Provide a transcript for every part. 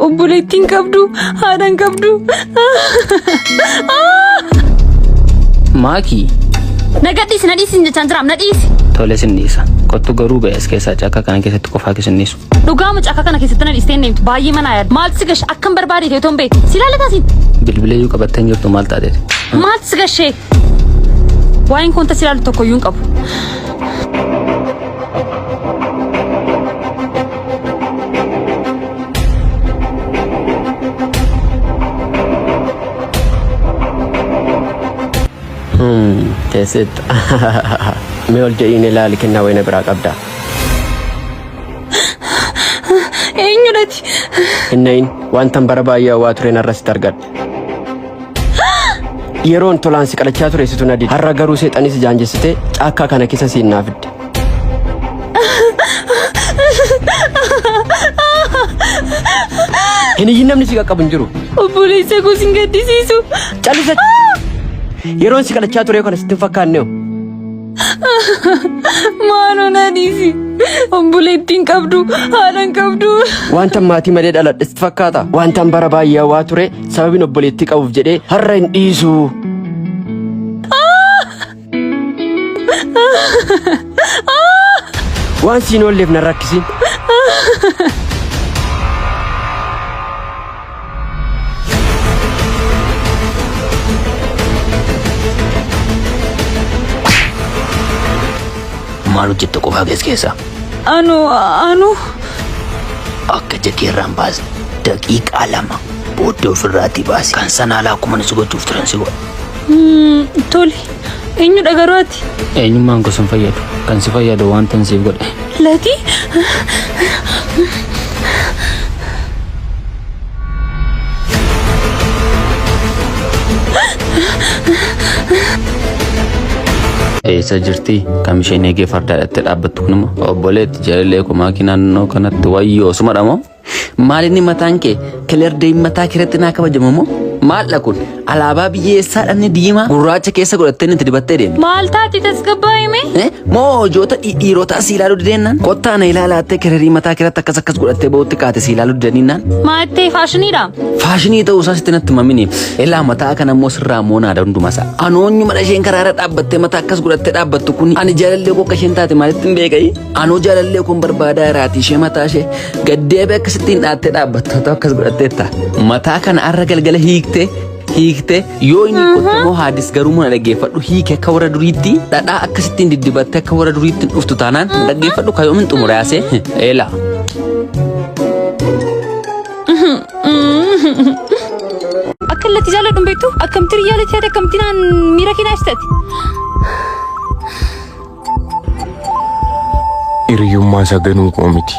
obboleettiin qabdu haadhan qabdu. Makii. Nagadis jechaan jiraam nadhiisi. Tole sinniisa. Kottu garuu ba'es keessaa cakka kana keessatti qofaa keessanniisu. Dhugaamu cakka kana keessatti nadhiistee neemtu baay'ee mana yaada. Maaltu si gash akkam barbaade ta'e toon beekti. Si laallataasin. Bilbileeyyuu qabattee hin jirtu maal taateeti? Maaltu si gashee? Waa'een kun si laalu tokko iyyuu hin qabu. Teessit mee ol jedhiin ilaali kennaa wayna biraa qabdaa. Eenyudhati? Innayin wantan bara baay'ee waa tureen arrasitti argadhe. Yeroon tolaan si qalachaa ture situ nadi har'a garuu seexanis jaanjessitee caakkaa kana keessa siin naafidde. Hin iyyin namni si qaqqabu hin jiru. Obboleessa koo sin gaddisiisu. Callisa. Yeroon si qalachaa ture kana sitti hin fakkaanne. Maaloo nadhiisi. Obboleettiin qabdu haadhan qabdu. Wantan maatii malee dhaladhe sitti fakkaata. Wantan bara baay'ee waa ture sababiin obboleettii qabuuf jedhee har'a hin dhiisu. Waan siin oolleef na rakkisi. Maal hojjette qofaa keessa? Anu akka jeteerraan baase daqiiqaa 2 booddee ofirraatii baase kan sanaa laakuma ni gochuuf turan si godha. Tole eenyudha garuuti? Eenyummaan gosa hin fayyadu kan si fayyadu waan tan siif godhe. Latii? Eessa jirti? Kam isheen eegee fardaadhaatti dhaabbattu kunimmoo obboleetti jaalallee koo Makii naannoo kanatti wayyoo sumadha moo? Maal inni mataan kee kileerdee mataa kiratti naa kabajamu moo? Maal kun alaabaa biyyeessaa dhanni diimaa gurraacha keessa godhattee itti dibattee deemte. Maal taati tasgabbaa hime? Moo joota dhiirotaa si ilaaluu dideennan? Kottaa na ilaalaattee kireerii mataa kiratti akkas godhattee bootti kaate si ilaaluu didaniinnan? Maattee faashiniidha? Faashinii ta'uu isaa sitti natti mamini. Ilaa mataa kana immoo sirraa moonaadha hundumasaa. Anoonyuma dhasheen karaarra dhaabbattee mataa akkas godhattee dhaabbattu kun ani jaalallee koo akka isheen taate maalitti hin beekai? Anoo jaalallee kun barbaadaa iraatii ishee mataa ishee gaddeebee akkasittiin dhaattee dhaabbattu akkas godhatteetta. Mataa kana arra galgala hiikte yoo inni qottamoo haadis garuu mana dhaggeeffadhu hiike akka warra duriitti dhadhaa akkasittiin diddibattee akka warra duriitti dhuftu taanaan dhaggeeffadhu kayoomin xumuraase eela. Akka latti jaaladhu beektu akkamtiin yaaletti yaada akkamtiin miira keenyaa ibsate. Hiriyyummaa isaa ganuu koo miti.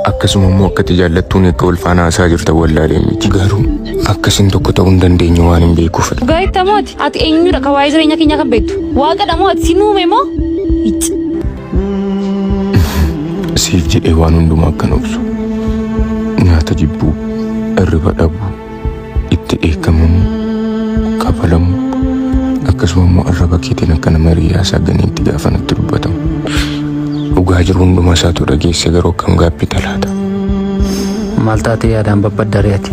Akkasuma immoo akka jaallattuun eegga wal faana haasaa jirta wallaalee miti. Garuu akkasiin tokko ta'uu hin dandeenye waan hin beekuuf. Gaayita mooti ati eenyudha ka waa'ee jireenya keenyaa kan beektu? Waaqadha moo ati si uume moo? Siif jedhee waan hundumaa akkan obsu. Nyaata jibbuu, hirriba dhabuu, itti dheekkamamuu, kafalamuu, akkasuma immoo arraba keetiin akka nama hiriyaa isaa ganiitti gaafa natti dubbatamu. Dhugaa jiru hundumaa isaatu dhageesse garuu akkam gaaffii talaata. Maal taatee yaadaan babbaddareeti?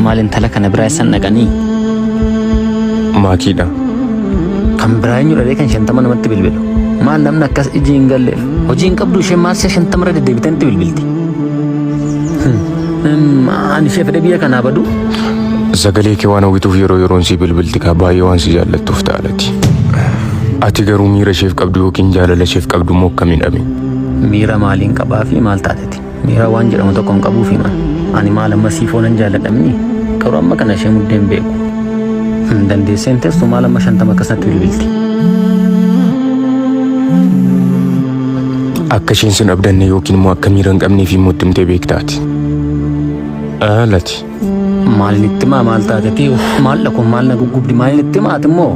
Maal intala kana biraa isaan dhaqanii? Makiidha. Kan biraa eenyu dhalee kan 50 namatti bilbilu? Maal namni akkas iji hin galle? Hojii hin qabdu isheen maal 50 irra deddeebitee itti bilbilti? Ani ishee fedhe biyya kanaa badu? Sagalee kee waan hawwituuf yeroon si bilbilti kaa baay'ee waan si jaallattuuf ta'alati. Ati garuu miira isheef qabdu yookiin jaalala isheef qabdu moo akkamiin dhabe? Miira maaliin qabaa fi maal taateeti? Miira waan jedhamu tokko hin qabuu fi maal? Ani maal amma siifoon hin jaalladhamni? Garuu amma kana ishee muddeen beeku. Dandeesseen teessu maal amma 50 akkasatti bilbilti? Akka isheen sin abdanne yookiin immoo akka miira hin qabnee fi muddimtee beektaati. Lati. Maal itti maal taateeti? Maal dhaqu maal na guggubdi maal itti maati immoo?